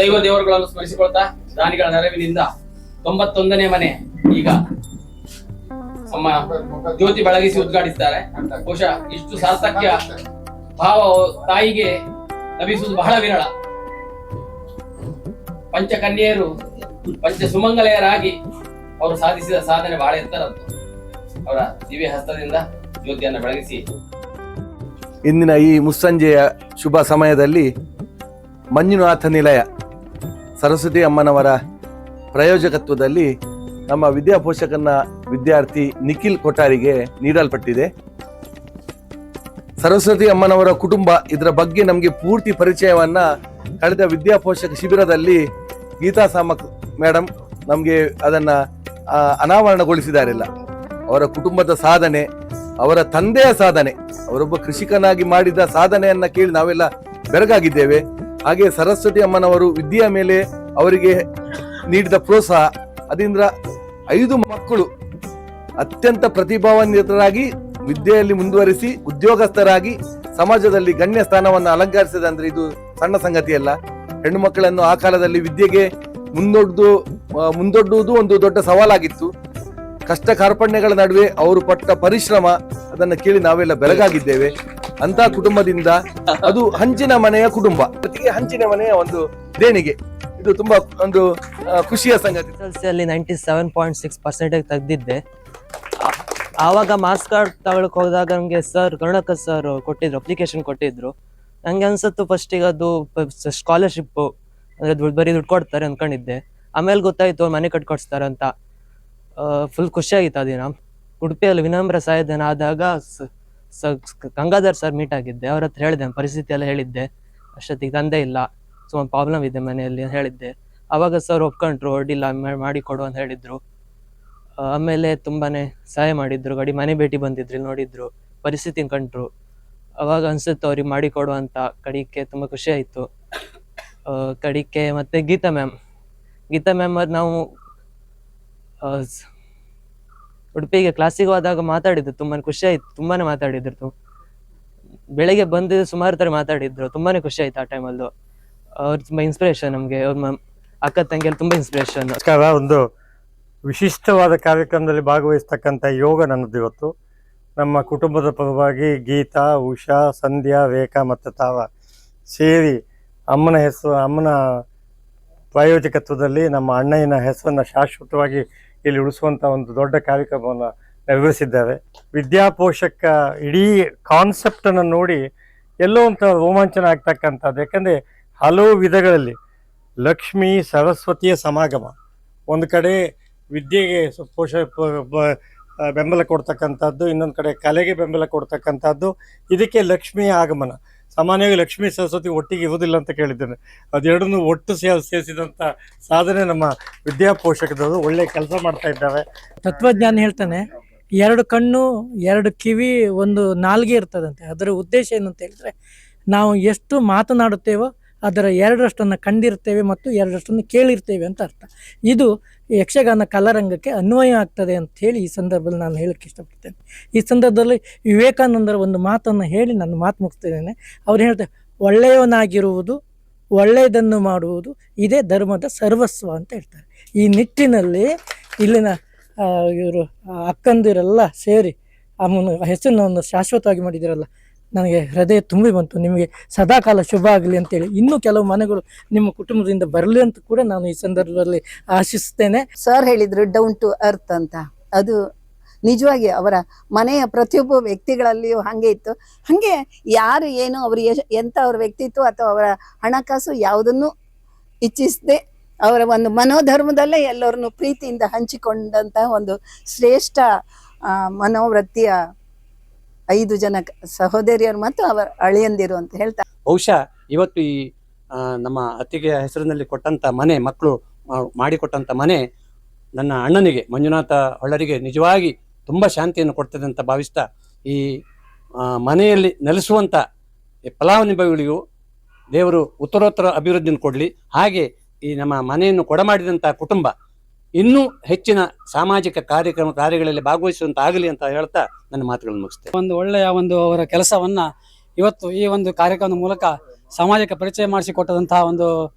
ದೈವ ದೇವರುಗಳನ್ನು ಸ್ಮರಿಸಿಕೊಳ್ತಾ ದಾನಿಗಳ ನೆರವಿನಿಂದ 91ನೇ ಮನೆ ಈಗ ನಮ್ಮ ಜ್ಯೋತಿ ಬೆಳಗಿಸಿ ಉದ್ಘಾಟಿಸಿದ್ದಾರೆ. ಬಹುಶಃ ಇಷ್ಟು ಸಾರ್ಥಕ್ಯ ಭಾವ ತಾಯಿಗೆ ಲಭಿಸುವುದು ಬಹಳ ವಿರಳ. ಪಂಚಕನ್ಯೆಯರು ಪಂಚ ಸುಮಂಗಲೆಯರಾಗಿ ಅವರು ಸಾಧಿಸಿದ ಸಾಧನೆ ಬಹಳ ಎತ್ತರದ್ದು. ಅವರ ದಿವ್ಯ ಹಸ್ತದಿಂದ ಜ್ಯೋತಿಯನ್ನು ಬೆಳಗಿಸಿ ಇಂದಿನ ಈ ಮುಸ್ಸಂಜೆಯ ಶುಭ ಸಮಯದಲ್ಲಿ ಮಂಜುನಾಥ ನಿಲಯ ಸರಸ್ವತಿ ಅಮ್ಮನವರ ಪ್ರಾಯೋಜಕತ್ವದಲ್ಲಿ ನಮ್ಮ ವಿದ್ಯಾಪೋಷಕನ ವಿದ್ಯಾರ್ಥಿ ನಿಖಿಲ್ ಕೊಠಾರಿಗೆ ನೀಡಲ್ಪಟ್ಟಿದೆ. ಸರಸ್ವತಿ ಅಮ್ಮನವರ ಕುಟುಂಬ ಇದರ ಬಗ್ಗೆ ನಮಗೆ ಪೂರ್ತಿ ಪರಿಚಯವನ್ನ ಕಳೆದ ವಿದ್ಯಾಪೋಷಕ ಶಿಬಿರದಲ್ಲಿ ಗೀತಾ ಸಾಮಕ್ ಮೇಡಮ್ ನಮಗೆ ಅದನ್ನ ಅನಾವರಣಗೊಳಿಸಿದಾರಿಲ್ಲ. ಅವರ ಕುಟುಂಬದ ಸಾಧನೆ, ಅವರ ತಂದೆಯ ಸಾಧನೆ, ಅವರೊಬ್ಬ ಕೃಷಿಕನಾಗಿ ಮಾಡಿದ ಸಾಧನೆಯನ್ನ ಕೇಳಿ ನಾವೆಲ್ಲ ಬೆರಗಾಗಿದ್ದೇವೆ. ಹಾಗೆ ಸರಸ್ವತಿ ಅಮ್ಮನವರು ವಿದ್ಯೆಯ ಮೇಲೆ ಅವರಿಗೆ ನೀಡಿದ ಪ್ರೋತ್ಸಾಹ, ಅದರಿಂದ 5 ಮಕ್ಕಳು ಅತ್ಯಂತ ಪ್ರತಿಭಾನ್ವಿತರಾಗಿ ವಿದ್ಯೆಯಲ್ಲಿ ಮುಂದುವರಿಸಿ ಉದ್ಯೋಗಸ್ಥರಾಗಿ ಸಮಾಜದಲ್ಲಿ ಗಣ್ಯ ಸ್ಥಾನವನ್ನು ಅಲಂಕರಿಸಿದೆ ಅಂದ್ರೆ ಇದು ಸಣ್ಣ ಸಂಗತಿಯಲ್ಲ. ಹೆಣ್ಣು ಮಕ್ಕಳನ್ನು ಆ ಕಾಲದಲ್ಲಿ ವಿದ್ಯೆಗೆ ಮುಂದೊಡ್ಡುವುದು ಒಂದು ದೊಡ್ಡ ಸವಾಲಾಗಿತ್ತು. ಕಷ್ಟ ಕಾರ್ಪಣ್ಯಗಳ ನಡುವೆ ಅವರು ಪಟ್ಟ ಪರಿಶ್ರಮ ಅದನ್ನು ಕೇಳಿ ನಾವೆಲ್ಲ ಬೆರಗಾಗಿದ್ದೇವೆ. ಅಂತ ಕುಟುಂಬದಿಂದ ಅದು ಹಂಚಿನ ಮನೆಯ ಕುಟುಂಬ, ಜೊತೆಗೆ ಹಂಚಿನ ಮನೆಯ ಒಂದು ದೇಣಿಗೆ, ಇದು ತುಂಬಾ ಒಂದು ಖುಷಿಯ ಸಂಗತಿ. 97.6% ತೆಗೆದಿದ್ದೆ. ಆವಾಗ ಮಾರ್ಕ್ಸ್ ಕಾರ್ಡ್ ತಗೊಳಕ್ ಹೋದಾಗ ನಮಗೆ ಸರ್ ಕರುಣಾಕರ್ ಸರ್ ಕೊಟ್ಟಿದ್ರು, ಅಪ್ಲಿಕೇಶನ್ ಕೊಟ್ಟಿದ್ರು. ನಂಗೆ ಅನ್ಸತ್ತು ಫಸ್ಟಿಗೆ ಅದು ಸ್ಕಾಲರ್ಶಿಪ್ ಅಂದ್ರೆ ಬರೀ ದುಡ್ಡು ಕೊಡ್ತಾರೆ ಅನ್ಕೊಂಡಿದ್ದೆ. ಆಮೇಲೆ ಗೊತ್ತಾಯ್ತು ಮನೆ ಕಟ್ಕೊಡ್ಸ್ತಾರೆ ಅಂತ. ಫುಲ್ ಖುಷಿ ಆಗಿತ್ತು ಆ ದಿನ. ಉಡುಪಿಯಲ್ಲಿ ವಿನಮ್ರ ಸಾಯಧನ ಆದಾಗ ಗಂಗಾಧರ್ ಸರ್ ಮೀಟ್ ಆಗಿದ್ದೆ. ಅವ್ರ ಹತ್ರ ಹೇಳಿದೆ ಪರಿಸ್ಥಿತಿ ಎಲ್ಲ ಹೇಳಿದ್ದೆ. ಅಷ್ಟೊತ್ತಿಗೆ ತಂದೆ ಇಲ್ಲ, ಸುಮಾರು ಪ್ರಾಬ್ಲಮ್ ಇದೆ ಮನೆಯಲ್ಲಿ ಹೇಳಿದ್ದೆ. ಅವಾಗ ಸರ್ ಒಪ್ಕೊಂಡ್ರು, ಅಡ್ಡಿಲ್ಲ ಮಾಡಿಕೊಡು ಅಂತ ಹೇಳಿದ್ರು. ಆಮೇಲೆ ತುಂಬಾನೇ ಸಹಾಯ ಮಾಡಿದ್ರು. ಮನೆ ಭೇಟಿ ಬಂದಿದ್ರು, ನೋಡಿದ್ರು, ಪರಿಸ್ಥಿತಿ ಕಂಡ್ರು. ಅವಾಗ ಅನ್ಸುತ್ತೆ ಅವ್ರಿಗೆ ಮಾಡಿಕೊಡು ಅಂತ. ಕಡಿಕೆ ತುಂಬಾ ಖುಷಿ ಆಯ್ತು. ಕಡಿಕೆ ಮತ್ತೆ ಗೀತಾ ಮ್ಯಾಮ್ ಅದು ನಾವು ಉಡುಪಿಗೆ ಕ್ಲಾಸಿಗೆ ಹೋದಾಗ ಮಾತಾಡಿದ್ರು. ತುಂಬಾನೇ ಖುಷಿ ಆಯ್ತು, ತುಂಬಾನೇ ಮಾತಾಡಿದ್ರು. ಬೆಳಗ್ಗೆ ಬಂದು ಸುಮಾರು ತರ ಮಾತಾಡಿದ್ರು, ತುಂಬಾನೇ ಖುಷಿ ಆಯ್ತು ಆ ಟೈಮಲ್ಲೂ. ಅವ್ರು ತುಂಬಾ ಇನ್ಸ್ಪಿರೇಷನ್ ನಮ್ಗೆ. ಅವ್ರ ಅಕ್ಕ ತಂಗಿಯಲ್ಲಿ ತುಂಬಾ ಇನ್ಸ್ಪಿರೇಷನ್. ಒಂದು ವಿಶಿಷ್ಟವಾದ ಕಾರ್ಯಕ್ರಮದಲ್ಲಿ ಭಾಗವಹಿಸ್ತಕ್ಕಂಥ ಯೋಗ ನನ್ನದು ಇವತ್ತು. ನಮ್ಮ ಕುಟುಂಬದ ಪರವಾಗಿ ಗೀತಾ, ಉಷಾ, ಸಂಧ್ಯಾ, ರೇಖಾ ಮತ್ತು ತಾವ ಸೇರಿ ಅಮ್ಮನ ಪ್ರಾಯೋಜಕತ್ವದಲ್ಲಿ ನಮ್ಮ ಅಣ್ಣಯ್ಯನ ಹೆಸರನ್ನು ಶಾಶ್ವತವಾಗಿ ಇಲ್ಲಿ ಉಳಿಸುವಂಥ ಒಂದು ದೊಡ್ಡ ಕಾರ್ಯಕ್ರಮವನ್ನು ನೆರವೇರಿಸಿದ್ದಾರೆ. ವಿದ್ಯಾಪೋಷಕ ಇಡೀ ಕಾನ್ಸೆಪ್ಟನ್ನು ನೋಡಿ ಎಲ್ಲೋ ಒಂಥರ ರೋಮಾಂಚನ ಆಗ್ತಕ್ಕಂಥದ್ದು. ಯಾಕಂದರೆ ಹಲವು ವಿಧಗಳಲ್ಲಿ ಲಕ್ಷ್ಮೀ ಸರಸ್ವತಿಯ ಸಮಾಗಮ, ಒಂದು ಕಡೆ ವಿದ್ಯೆಗೆ ಬೆಂಬಲ ಕೊಡ್ತಕ್ಕಂಥದ್ದು, ಇನ್ನೊಂದು ಕಡೆ ಕಲೆಗೆ ಬೆಂಬಲ ಕೊಡ್ತಕ್ಕಂಥದ್ದು. ಇದಕ್ಕೆ ಲಕ್ಷ್ಮಿಯ ಆಗಮನ. ಸಾಮಾನ್ಯವಾಗಿ ಲಕ್ಷ್ಮೀ ಸರಸ್ವತಿ ಒಟ್ಟಿಗೆ ಇರುವುದಿಲ್ಲ ಅಂತ ಕೇಳಿದ್ದೇನೆ. ಅದೆರಡನ್ನೂ ಒಟ್ಟು ಸೇರಿಸಿದಂಥ ಸಾಧನೆ ನಮ್ಮ ವಿದ್ಯಾಪೋಷಕದವರು ಒಳ್ಳೆ ಕೆಲಸ ಮಾಡ್ತಾ ಇದ್ದಾರೆ. ತತ್ವಜ್ಞಾನ ಹೇಳ್ತಾನೆ, 2 ಕಣ್ಣು 2 ಕಿವಿ 1 ನಾಲ್ಗೆ ಇರ್ತದಂತೆ. ಅದರ ಉದ್ದೇಶ ಏನು ಅಂತ ಹೇಳಿದ್ರೆ, ನಾವು ಎಷ್ಟು ಮಾತನಾಡುತ್ತೇವೋ ಅದರ 2ರಷ್ಟನ್ನು ಕಂಡಿರ್ತೇವೆ ಮತ್ತು 2ರಷ್ಟನ್ನು ಕೇಳಿರ್ತೇವೆ ಅಂತ ಅರ್ಥ. ಇದು ಯಕ್ಷಗಾನ ಕಲಾರಂಗಕ್ಕೆ ಅನ್ವಯ ಆಗ್ತದೆ ಅಂತ ಹೇಳಿ ಈ ಸಂದರ್ಭದಲ್ಲಿ ನಾನು ಹೇಳಕ್ಕೆ ಇಷ್ಟಪಡ್ತೇನೆ. ಈ ಸಂದರ್ಭದಲ್ಲಿ ವಿವೇಕಾನಂದರ ಒಂದು ಮಾತನ್ನು ಹೇಳಿ ನಾನು ಮಾತು ಮುಗಿಸ್ತಿದ್ದೇನೆ. ಅವ್ರು ಹೇಳ್ತಾರೆ, ಒಳ್ಳೆಯವನಾಗಿರುವುದು, ಒಳ್ಳೆಯದನ್ನು ಮಾಡುವುದು ಇದೇ ಧರ್ಮದ ಸರ್ವಸ್ವ ಅಂತ ಹೇಳ್ತಾರೆ. ಈ ನಿಟ್ಟಿನಲ್ಲಿ ಇಲ್ಲಿನ ಇವರು ಅಕ್ಕಂದಿರೆಲ್ಲ ಸೇರಿ ಅಮ್ಮನ ಹೆಸರನ್ನು ಶಾಶ್ವತವಾಗಿ ಮಾಡಿದಿರಲ್ಲ, ನನಗೆ ಹೃದಯ ತುಂಬಿ ಬಂತು. ನಿಮಗೆ ಸದಾಕಾಲ ಶುಭ ಆಗಲಿ ಅಂತೇಳಿ ಇನ್ನೂ ಕೆಲವು ಮನೆಗಳು ನಿಮ್ಮ ಕುಟುಂಬದಿಂದ ಬರಲಿ ಅಂತ ಕೂಡ ನಾನು ಈ ಸಂದರ್ಭದಲ್ಲಿ ಆಶಿಸ್ತೇನೆ. ಸರ್ ಹೇಳಿದ್ರು ಡೌನ್ ಟು ಅರ್ತ್ ಅಂತ. ಅದು ನಿಜವಾಗಿ ಅವರ ಮನೆಯ ಪ್ರತಿಯೊಬ್ಬ ವ್ಯಕ್ತಿಗಳಲ್ಲಿಯೂ ಹಾಗೆ ಇತ್ತು. ಹಾಗೆ ಯಾರು ಏನು ಅವರು ಎಂಥ ಅವ್ರ ವ್ಯಕ್ತಿತ್ವ ಅಥವಾ ಅವರ ಹಣಕಾಸು ಯಾವುದನ್ನು ಇಚ್ಛಿಸದೆ ಅವರ ಒಂದು ಮನೋಧರ್ಮದಲ್ಲೇ ಎಲ್ಲರನ್ನು ಪ್ರೀತಿಯಿಂದ ಹಂಚಿಕೊಂಡಂತಹ ಒಂದು ಶ್ರೇಷ್ಠ ಮನೋವೃತ್ತಿಯ 5 ಜನ ಸಹೋದರಿಯರು ಮತ್ತು ಅವರ ಅಳಿಯಂದಿರು ಅಂತ ಹೇಳ್ತಾರೆ. ಬಹುಶಃ ಇವತ್ತು ಈ ನಮ್ಮ ಅತ್ತಿಗೆಯ ಹೆಸರಿನಲ್ಲಿ ಕೊಟ್ಟಂತ ಮನೆ, ಮಕ್ಕಳು ಮಾಡಿಕೊಟ್ಟಂತ ಮನೆ ನನ್ನ ಅಣ್ಣನಿಗೆ ಮಂಜುನಾಥ ಹೊಳ್ಳರಿಗೆ ನಿಜವಾಗಿ ತುಂಬ ಶಾಂತಿಯನ್ನು ಕೊಡ್ತದೆ ಅಂತ ಭಾವಿಸ್ತಾ, ಈ ಮನೆಯಲ್ಲಿ ನೆಲೆಸುವಂಥ ಫಲಾನುಭವಿಗಳಿಗೂ ದೇವರು ಉತ್ತರೋತ್ತರ ಅಭಿವೃದ್ಧಿಯನ್ನು ಕೊಡಲಿ. ಹಾಗೆ ಈ ನಮ್ಮ ಮನೆಯನ್ನು ಕೊಡಮಾಡಿದಂಥ ಕುಟುಂಬ ಇನ್ನೂ ಹೆಚ್ಚಿನ ಸಾಮಾಜಿಕ ಕಾರ್ಯಗಳಲ್ಲಿ ಭಾಗವಹಿಸುವಂತ ಆಗಲಿ ಅಂತ ಹೇಳ್ತಾ ನನ್ನ ಮಾತುಗಳನ್ನು ಮುಗಿಸ್ತೇನೆ. ಒಂದು ಒಳ್ಳೆಯ ಒಂದು ಅವರ ಕೆಲಸವನ್ನ ಇವತ್ತು ಈ ಒಂದು ಕಾರ್ಯಕ್ರಮದ ಮೂಲಕ ಸಮಾಜಕ್ಕೆ ಪರಿಚಯ ಮಾಡಿಸಿಕೊಟ್ಟಂತಹ ಒಂದು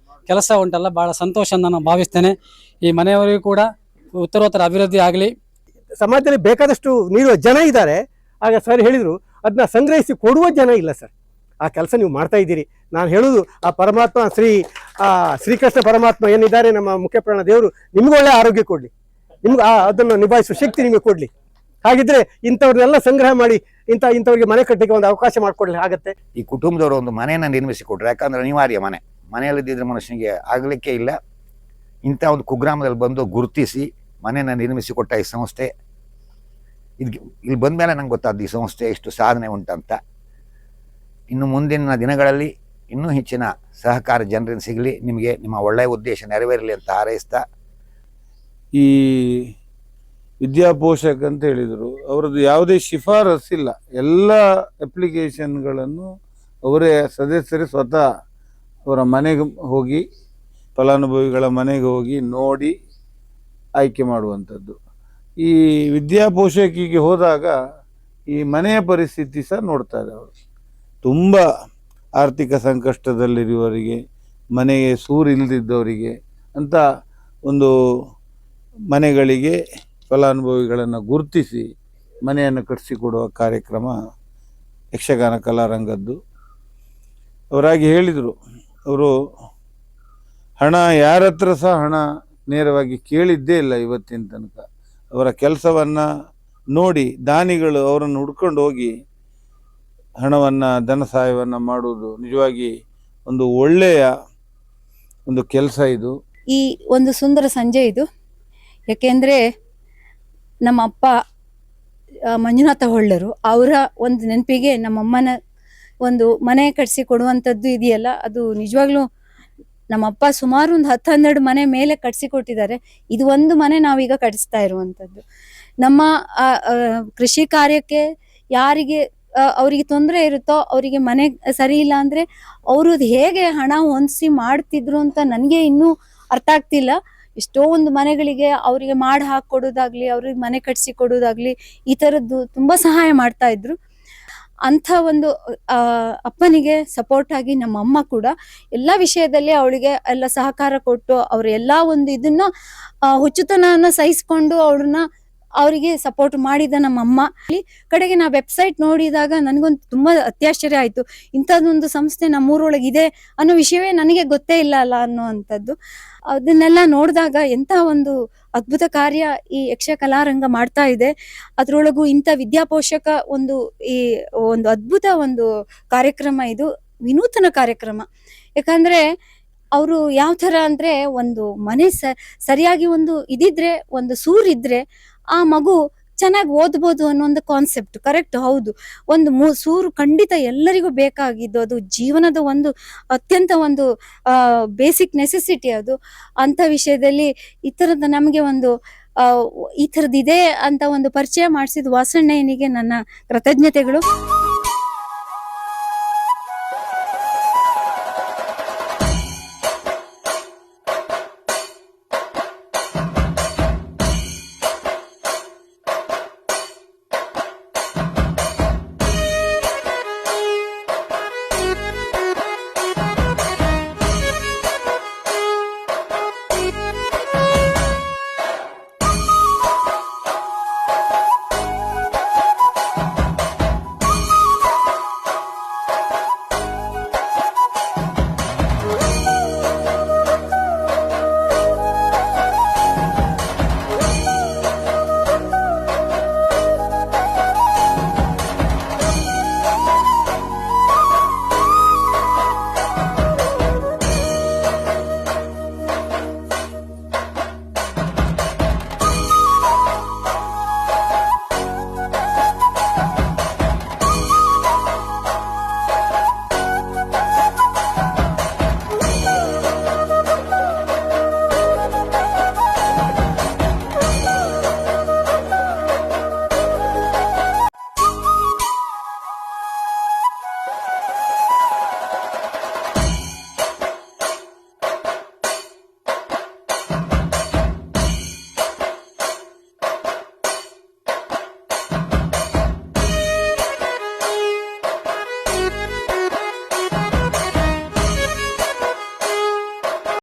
ಕೆಲಸ ಉಂಟಲ್ಲ ಬಹಳ ಸಂತೋಷ ನಾನು ಭಾವಿಸ್ತೇನೆ. ಈ ಮನೆಯವರಿಗೂ ಕೂಡ ಉತ್ತರೋತ್ತರ ಅಭಿವೃದ್ಧಿ ಆಗಲಿ. ಸಮಾಜದಲ್ಲಿ ಬೇಕಾದಷ್ಟು ನೀಡುವ ಜನ ಇದ್ದಾರೆ. ಆಗ ಸರ್ ಹೇಳಿದರು ಅದನ್ನ ಸಂಗ್ರಹಿಸಿ ಕೊಡುವ ಜನ ಇಲ್ಲ ಸರ್. ಆ ಕೆಲಸ ನೀವು ಮಾಡ್ತಾ ಇದ್ದೀರಿ. ನಾನು ಹೇಳೋದು ಆ ಪರಮಾತ್ಮ ಶ್ರೀಕೃಷ್ಣ ಪರಮಾತ್ಮ ಏನಿದ್ದಾರೆ ನಮ್ಮ ಮುಖ್ಯಪ್ರಾಣ ದೇವರು ನಿಮ್ಗೆ ಒಳ್ಳೆ ಆರೋಗ್ಯ ಕೊಡಲಿ, ನಿಮ್ಗೆ ಅದನ್ನು ನಿಭಾಯಿಸುವ ಶಕ್ತಿ ನಿಮಗೆ ಕೊಡಲಿ. ಹಾಗಿದ್ರೆ ಇಂಥವ್ರನ್ನೆಲ್ಲ ಸಂಗ್ರಹ ಮಾಡಿ ಇಂಥವ್ರಿಗೆ ಮನೆ ಕಟ್ಟಲಿಕ್ಕೆ ಒಂದು ಅವಕಾಶ ಮಾಡಿಕೊಡ್ಲಿ ಆಗತ್ತೆ. ಈ ಕುಟುಂಬದವರು ಒಂದು ಮನೆಯನ್ನು ನಿರ್ಮಿಸಿಕೊಟ್ರು. ಯಾಕಂದ್ರೆ ಅನಿವಾರ್ಯ ಮನೆಯಲ್ಲಿದ್ದಿದ್ರೆ ಮನುಷ್ಯನಿಗೆ ಆಗಲಿಕ್ಕೆ ಇಲ್ಲ. ಇಂಥ ಒಂದು ಕುಗ್ರಾಮದಲ್ಲಿ ಬಂದು ಗುರುತಿಸಿ ಮನೆಯನ್ನು ನಿರ್ಮಿಸಿಕೊಟ್ಟ ಈ ಸಂಸ್ಥೆ, ಇಲ್ಲಿ ಬಂದ ಮೇಲೆ ನಂಗೆ ಗೊತ್ತಾದ್ದು ಈ ಸಂಸ್ಥೆ ಎಷ್ಟು ಸಾಧನೆ ಉಂಟಂತ. ಇನ್ನು ಮುಂದಿನ ದಿನಗಳಲ್ಲಿ ಇನ್ನೂ ಹೆಚ್ಚಿನ ಸಹಕಾರ ಜನರಿಂದ ಸಿಗಲಿ, ನಿಮಗೆ ನಿಮ್ಮ ಒಳ್ಳೆಯ ಉದ್ದೇಶ ನೆರವೇರಲಿ ಅಂತ ಹಾರೈಸ್ತಾ. ಈ ವಿದ್ಯಾಪೋಷಕ ಅಂತ ಹೇಳಿದರು, ಅವರದ್ದು ಯಾವುದೇ ಶಿಫಾರಸ್ಸಿಲ್ಲ. ಎಲ್ಲ ಅಪ್ಲಿಕೇಶನ್ಗಳನ್ನು ಅವರೇ ಸದಸ್ಯರೇ ಸ್ವತಃ ಅವರ ಮನೆಗೆ ಹೋಗಿ, ಫಲಾನುಭವಿಗಳ ಮನೆಗೆ ಹೋಗಿ ನೋಡಿ ಆಯ್ಕೆ ಮಾಡುವಂಥದ್ದು. ಈ ವಿದ್ಯಾಪೋಷಕಿಗೆ ಹೋದಾಗ ಈ ಮನೆಯ ಪರಿಸ್ಥಿತಿ ಸಹ ನೋಡ್ತಾರೆ. ಅವರು ತುಂಬ ಆರ್ಥಿಕ ಸಂಕಷ್ಟದಲ್ಲಿರುವವರಿಗೆ, ಮನೆಗೆ ಸೂರು ಇಲ್ಲದಿದ್ದವರಿಗೆ ಅಂತ ಒಂದು ಮನೆಗಳಿಗೆ ಫಲಾನುಭವಿಗಳನ್ನು ಗುರುತಿಸಿ ಮನೆಯನ್ನು ಕಟ್ಟಿಸಿಕೊಡುವ ಕಾರ್ಯಕ್ರಮ ಯಕ್ಷಗಾನ ಕಲಾರಂಗದ್ದು. ಅವರಾಗಿ ಹೇಳಿದರು, ಅವರು ಹಣ ಯಾರ ಹತ್ರ ಸಹ ಹಣ ನೇರವಾಗಿ ಕೇಳಿದ್ದೇ ಇಲ್ಲ ಇವತ್ತಿನ ತನಕ. ಅವರ ಕೆಲಸವನ್ನು ನೋಡಿ ದಾನಿಗಳು ಅವರನ್ನು ಹುಡ್ಕೊಂಡು ಹೋಗಿ ಹಣವನ್ನು, ಧನ ಸಹಾಯವನ್ನು ಮಾಡುವುದು ನಿಜವಾಗಿ ಒಂದು ಒಳ್ಳೆಯ ಒಂದು ಕೆಲಸ ಇದು. ಈ ಒಂದು ಸುಂದರ ಸಂಜೆ ಇದು. ಯಾಕೆಂದರೆ ನಮ್ಮ ಅಪ್ಪ ಮಂಜುನಾಥ ಹೊಳ್ಳರು, ಅವರ ಒಂದು ನೆನಪಿಗೆ ನಮ್ಮಮ್ಮನ ಒಂದು ಮನೆ ಕಟ್ಟಿಸಿ ಕೊಡುವಂಥದ್ದು ಇದೆಯಲ್ಲ, ಅದು ನಿಜವಾಗ್ಲೂ ನಮ್ಮಪ್ಪ ಸುಮಾರು ಒಂದು 10-12 ಮನೆ ಮೇಲೆ ಕಟ್ಟಿಸಿಕೊಟ್ಟಿದ್ದಾರೆ. ಇದು ಒಂದು ಮನೆ ನಾವೀಗ ಕಟ್ಟಿಸ್ತಾ ಇರುವಂಥದ್ದು. ನಮ್ಮ ಕೃಷಿ ಕಾರ್ಯಕ್ಕೆ ಯಾರಿಗೆ ಅವರಿಗೆ ತೊಂದರೆ ಇರುತ್ತೋ, ಅವರಿಗೆ ಮನೆ ಸರಿ ಇಲ್ಲ ಅಂದರೆ ಅವರು ಹೇಗೆ ಹಣ ಹೊಂದಿಸಿ ಮಾಡ್ತಿದ್ರು ಅಂತ ನನಗೆ ಇನ್ನೂ ಅರ್ಥ ಆಗ್ತಿಲ್ಲ. ಎಷ್ಟೋ ಒಂದು ಮನೆಗಳಿಗೆ ಅವರಿಗೆ ಮಾಡಿ ಹಾಕೊಡೋದಾಗ್ಲಿ, ಅವ್ರಿಗೆ ಮನೆ ಕಟ್ಟಿಸಿ ಕೊಡೋದಾಗ್ಲಿ, ಈ ಥರದ್ದು ತುಂಬ ಸಹಾಯ ಮಾಡ್ತಾ ಇದ್ರು. ಅಂಥ ಒಂದು ಅಪ್ಪನಿಗೆ ಸಪೋರ್ಟ್ ಆಗಿ ನಮ್ಮ ಅಮ್ಮ ಕೂಡ ಎಲ್ಲ ವಿಷಯದಲ್ಲಿ ಅವಳಿಗೆ ಎಲ್ಲ ಸಹಕಾರ ಕೊಟ್ಟು, ಅವ್ರ ಎಲ್ಲ ಒಂದು ಇದನ್ನ ಹುಚ್ಚುತನವನ್ನು ಸಹಿಸ್ಕೊಂಡು ಅವರಿಗೆ ಸಪೋರ್ಟ್ ಮಾಡಿದ ನಮ್ಮಮ್ಮ. ಕಡೆಗೆ ನಾ ವೆಬ್ಸೈಟ್ ನೋಡಿದಾಗ ನನಗೊಂದು ತುಂಬ ಅತ್ಯಾಶ್ಚರ್ಯ ಆಯಿತು. ಇಂಥದ್ದೊಂದು ಸಂಸ್ಥೆ ನಮ್ಮೂರೊಳಗೆ ಇದೆ ಅನ್ನೋ ವಿಷಯವೇ ನನಗೆ ಗೊತ್ತೇ ಇಲ್ಲ ಅಲ್ಲ ಅನ್ನುವಂಥದ್ದು. ಅದನ್ನೆಲ್ಲ ನೋಡಿದಾಗ ಎಂಥ ಒಂದು ಅದ್ಭುತ ಕಾರ್ಯ ಈ ಯಕ್ಷ ಕಲಾರಂಗ ಮಾಡ್ತಾ ಇದೆ. ಅದರೊಳಗೂ ಇಂಥ ವಿದ್ಯಾಪೋಷಕ ಈ ಒಂದು ಅದ್ಭುತ ಒಂದು ಕಾರ್ಯಕ್ರಮ, ಇದು ವಿನೂತನ ಕಾರ್ಯಕ್ರಮ. ಯಾಕಂದ್ರೆ ಅವರು ಯಾವ ಥರ ಅಂದರೆ, ಒಂದು ಮನೆ ಸರಿಯಾಗಿ ಒಂದು ಇದಿದ್ರೆ, ಒಂದು ಸೂರಿದ್ರೆ ಆ ಮಗು ಚೆನ್ನಾಗಿ ಓದ್ಬೋದು ಅನ್ನೋ ಒಂದು ಕಾನ್ಸೆಪ್ಟ್ ಕರೆಕ್ಟ್. ಹೌದು, ಒಂದು ಸೂರು ಖಂಡಿತ ಎಲ್ಲರಿಗೂ ಬೇಕಾಗಿದ್ದು, ಅದು ಜೀವನದ ಒಂದು ಅತ್ಯಂತ ಒಂದು ಬೇಸಿಕ್ ನೆಸೆಸಿಟಿ ಅದು. ಅಂಥ ವಿಷಯದಲ್ಲಿ ಈ ಥರದ ನಮಗೆ ಒಂದು ಈ ಥರದ್ದು ಇದೆ ಅಂತ ಒಂದು ಪರಿಚಯ ಮಾಡಿಸಿದ ವಾಸಣ್ಣಯ್ಯನಿಗೆ ನನ್ನ ಕೃತಜ್ಞತೆಗಳು.